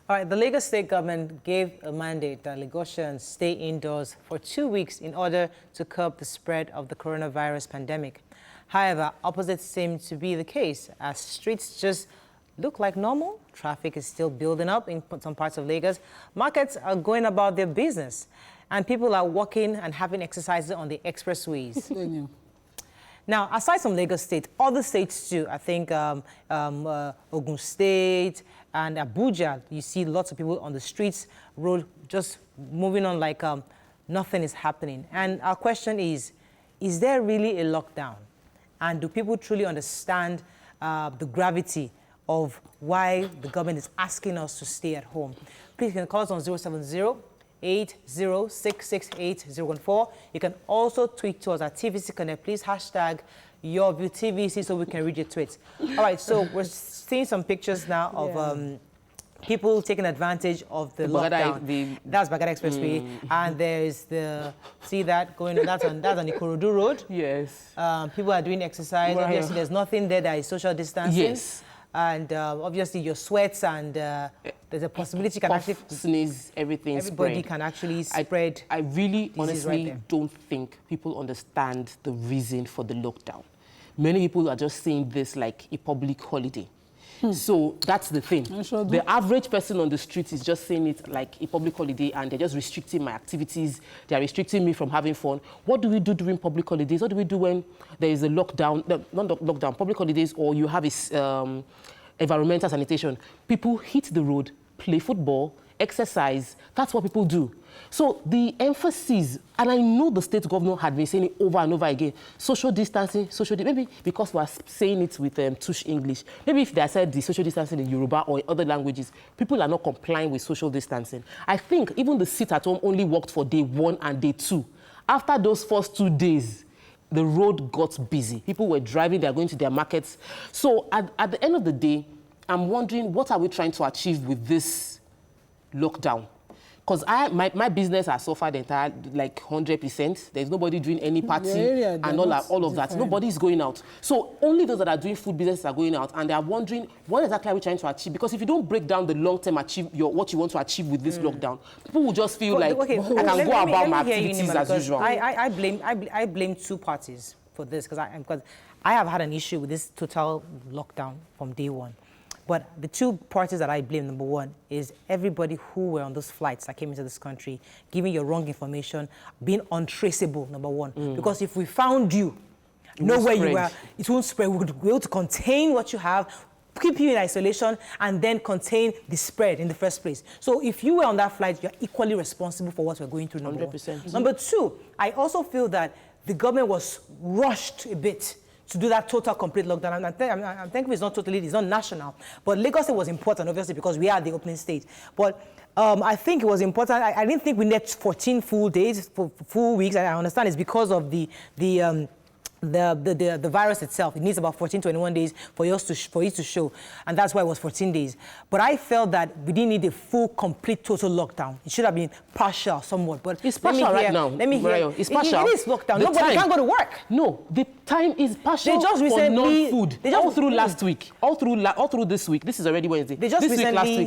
All right, the Lagos state government gave a mandate that Lagosians stay indoors for 2 weeks in order to curb the spread of the coronavirus pandemic. However, opposites seem to be the case as streets just look like normal. Traffic is still building up in some parts of Lagos. Markets are going about their business and people are walking and having exercises on the expressways. Now, aside from Lagos State, other states too, I think Ogun State and Abuja, you see lots of people on the streets, road, just moving on like nothing is happening. And our question is there really a lockdown? And do people truly understand the gravity of why the government is asking us to stay at home? Please, you can call us on 070-80668-014. You can also tweet to us at TVC Connect. Please hashtag YourViewTVC so we can read your tweets. All right, so we're seeing some pictures now of people taking advantage of the lockdown. That's Bagada Expressway, and there's see that going on. That's on the Ikorodu Road. Yes. People are doing exercise. Right. Obviously, there's nothing there that is social distancing. Yes. And obviously, your sweats and there's a possibility you can actually sneeze, everything. Everybody can actually spread. I really, honestly, don't think people understand the reason for the lockdown. Many people are just saying this like a public holiday. So that's the thing. The average person on the street is just saying it like a public holiday and they're just restricting my activities. They're restricting me from having fun. What do we do during public holidays? What do we do when there is a lockdown, not lockdown, public holidays, or you have environmental sanitation? People hit the road, play football, exercise. That's what people do. So the emphasis, and I know the state governor had been saying it over and over again, social distancing, maybe because we're saying it with tush English. Maybe if they said the social distancing in Yoruba or in other languages, people are not complying with social distancing. I think even the sit at home only worked for day 1 and day 2. After those first 2 days, the road got busy. People were driving, they're going to their markets. So at the end of the day, I'm wondering, what are we trying to achieve with this lockdown? Because my business has suffered entirely, like 100%. There's nobody doing any party and all of that. Nobody's going out. So only those that are doing food businesses are going out, and they are wondering, what exactly are we trying to achieve? Because if you don't break down the long-term what you want to achieve with this lockdown, people will just feel I can go about my activities as usual. I blame two parties for this, because I have had an issue with this total lockdown from day one. But the two parties that I blame, number one, is everybody who were on those flights that came into this country, giving you wrong information, being untraceable, number one. Because if we found you, know where you were, it won't spread. We would be able to contain what you have, keep you in isolation, and then contain the spread in the first place. So if you were on that flight, you're equally responsible for what we're going through, number 100%. Number two, I also feel that the government was rushed a bit to do that total complete lockdown. I'm thankful it's not national. But Lagos State was important, obviously, because we are the opening state. But I think it was important. I didn't think we needed 14 full days, full weeks. I understand it's because of the virus itself. It needs about 14 to 21 days for it to show, and that's why it was 14 days. But I felt that we didn't need a full, complete, total lockdown. It should have been partial somewhat. But it's partial right now. Let me hear. It's partial. It is lockdown. Nobody can go to work. No, the time is partial for non-food. All through last week, all through this week. This is already Wednesday. They just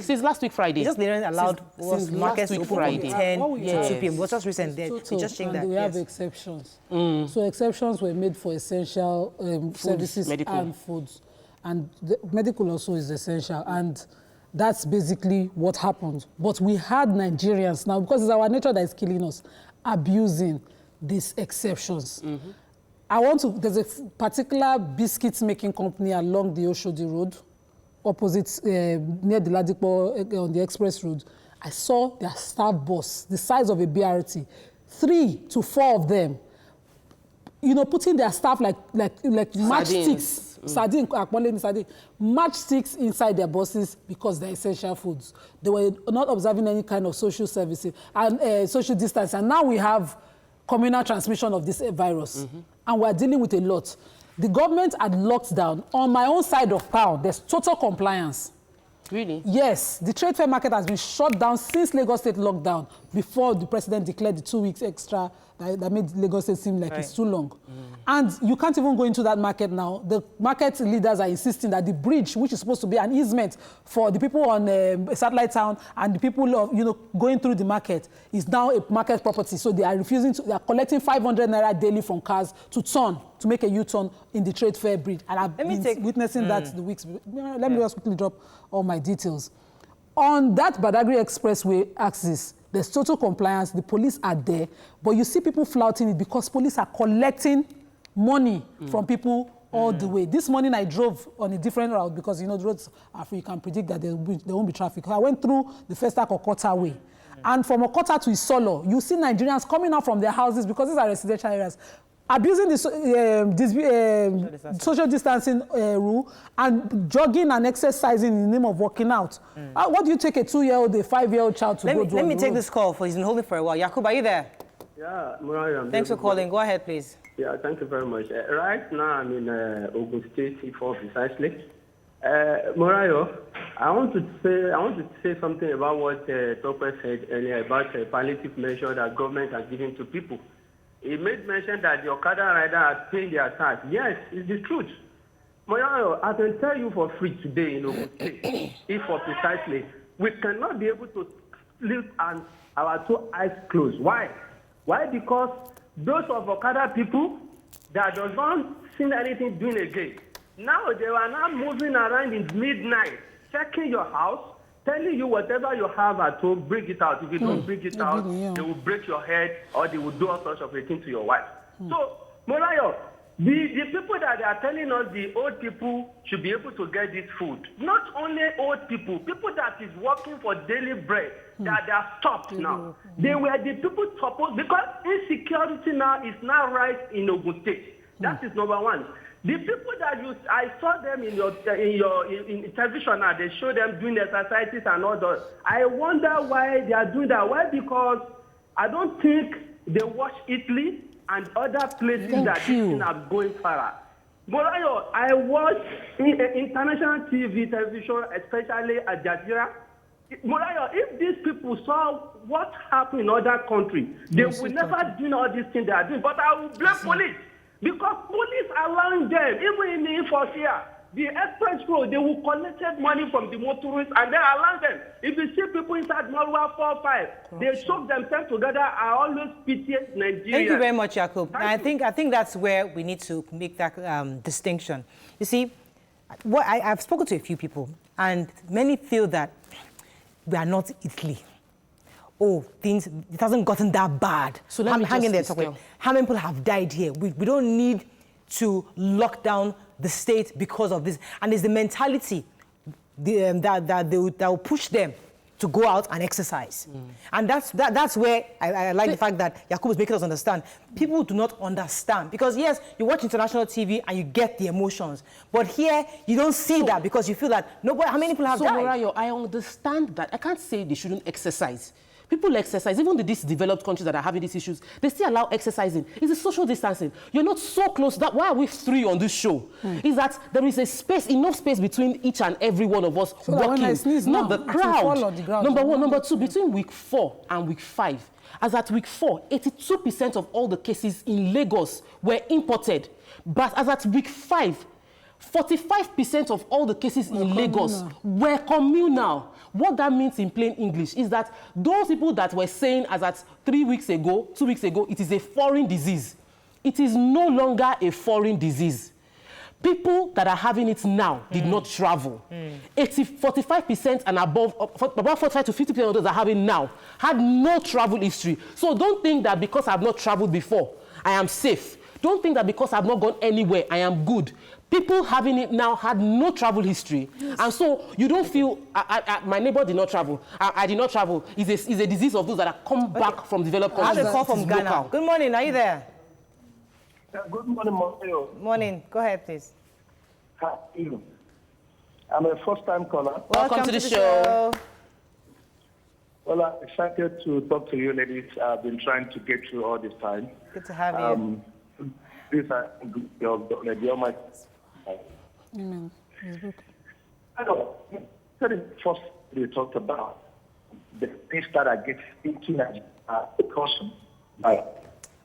since last week Friday. They just allowed markets to open Friday. from 10 to 2 p.m. It was just recent. They just changed that. We have exceptions. So exceptions were made for essential services and foods, and the medical also is essential, and that's basically what happened. But we had Nigerians now, because it's our nature that is killing us, abusing these exceptions. There's a particular biscuits making company along the Oshodi Road, opposite near the Ladipo on the Express Road. I saw their staff bus, the size of a BRT, 3 to 4 of them, putting their staff like matchsticks, matchsticks inside their buses because they're essential foods. They were not observing any kind of social services and social distance. And now we have communal transmission of this virus. And we're dealing with a lot. The government had locked down. On my own side of town, there's total compliance. Really? Yes. The trade fair market has been shut down since Lagos State lockdown, before the president declared the 2 weeks extra that made Lagos State seem like it's too long. And you can't even go into that market now. The market leaders are insisting that the bridge, which is supposed to be an easement for the people on Satellite Town and the people of, going through the market, is now a market property. So they are refusing to, they are collecting 500 naira daily from cars to make a U-turn in the Trade Fair Bridge. And I've been witnessing that the weeks. Let me just quickly drop all my details. On that Badagry Expressway axis, there's total compliance. The police are there. But you see people flouting it because police are collecting money from people all the way. This morning I drove on a different route because, the roads are free. You can predict that there won't be traffic. I went through the Festac Okota way. And from Okota to Isolo, you see Nigerians coming out from their houses because these are residential areas, abusing the social distancing rule and jogging and exercising in the name of working out. What do you take a 2-year-old, a 5-year-old child to go do? Let me take this call, for he's been holding for a while. Yakub, are you there? Yeah, Muriah. Thanks for calling. Go ahead, please. Yeah, thank you very much. Right now, I'm in Ogun State, C4 precisely. Muriah, I want to say something about what Topper said earlier about palliative measure that government are giving to people. He made mention that the Okada rider are paying their tax. Yes, it's the truth. Muriah, I can tell you for free today in Ogun State, if for precisely, we cannot be able to sleep and our 2 eyes closed. Why? Why? Because those of Okada people that does not see anything doing again, now they are now moving around in midnight, checking your house, telling you whatever you have at home, bring it out. If you don't bring it out, they will break your head or they will do all sorts of things to your wife. So, Morayo, the people that are telling us the old people should be able to get this food, not only old people, people that is working for daily bread, that they are stopped now. They were the people supposed, because insecurity now is now right in Ogun State. That is number one. The people that I saw them in television now, they show them doing exercises and all that. I wonder why they are doing that. Why? Because I don't think they watch Italy and other places that things are going further. But I watch international television, especially Al Jazeera. Morayo, if these people saw what happened in other countries, they will never do all these things they are doing. But I will blame police. Because police allowing them, even in the Infos here, the express road, they will collect money from the motorists and they allow them. If you see people inside Marwa 4-5, they choke themselves together. I always pity Nigeria. Thank you very much, Yakub. I think that's where we need to make that distinction. You see, I've spoken to a few people, and many feel that we are not Italy. Oh, it hasn't gotten that bad. So let me hang in there. How many people have died here? We don't need to lock down the state because of this. And it's the mentality that will push them to go out and exercise. And that's where I like the fact that Yakub is making us understand. People do not understand. Because yes, you watch international TV and you get the emotions. But here, you don't see that because you feel that nobody, how many people have died? So, Morayo, I understand that. I can't say they shouldn't exercise. People exercise, even these developed countries that are having these issues, they still allow exercising. It's a social distancing. You're not so close. Why are we three on this show? Is that there is enough space between each and every one of us walking, not the crowd. Number one. Number two, between week 4 and week 5, as at week 4, 82% of all the cases in Lagos were imported. But as at week 5, 45% of all the cases in Lagos were communal. What that means in plain English is that those people that were saying as at 2 weeks ago, it is a foreign disease. It is no longer a foreign disease. People that are having it now did not travel. 45% and above, about 45 to 50% of those that are having now had no travel history. So don't think that because I've not traveled before, I am safe. Don't think that because I've not gone anywhere, I am good. People having it now had no travel history. And so you don't feel, my neighbor did not travel. I did not travel. It's a disease of those that have come back from developed countries. I have a call from Ghana. Local. Good morning. Are you there? Good morning, Mario. Morning. Go ahead, please. How are you? I'm a first-time caller. Welcome to the show. Well, I'm excited to talk to you, ladies. I've been trying to get through all this time. Good to have you. This your Almighty. Amen. First, we talked about the things that are getting into caution. We're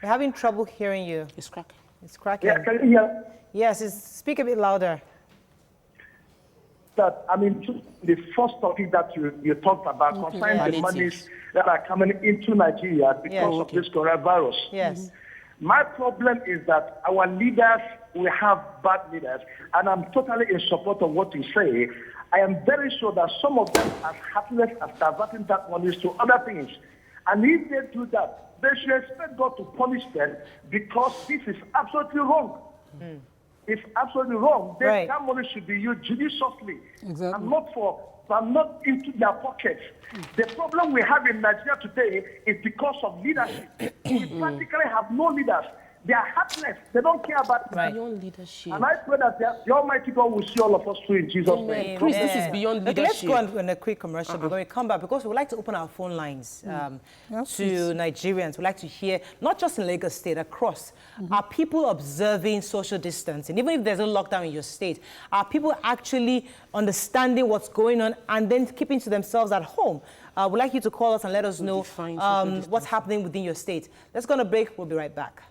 having trouble hearing you. It's cracking. It's cracking. Yeah, can you hear? Yes, speak a bit louder. That, I mean, the first topic that you talked about concerning the monies that are coming into Nigeria because of this coronavirus. Yes. My problem is that our leaders, we have bad leaders, and I'm totally in support of what you say. I am very sure that some of them are heartless at diverting that money to other things. And if they do that, they should expect God to punish them because this is absolutely wrong. It's absolutely wrong. That money should be used judiciously and not into their pockets. The problem we have in Nigeria today is because of leadership. We practically have no leaders. They are heartless. They don't care about beyond leadership. And I pray that the Almighty God will see all of us through in Jesus' name. Chris, this is beyond leadership. Let's go on a quick commercial before we come back, because we'd like to open our phone lines to Nigerians. We'd like to hear, not just in Lagos State, across, are people observing social distancing? Even if there's a lockdown in your state, are people actually understanding what's going on and then keeping to themselves at home? We'd like you to call us and let us know what's happening within your state. Let's go on a break. We'll be right back.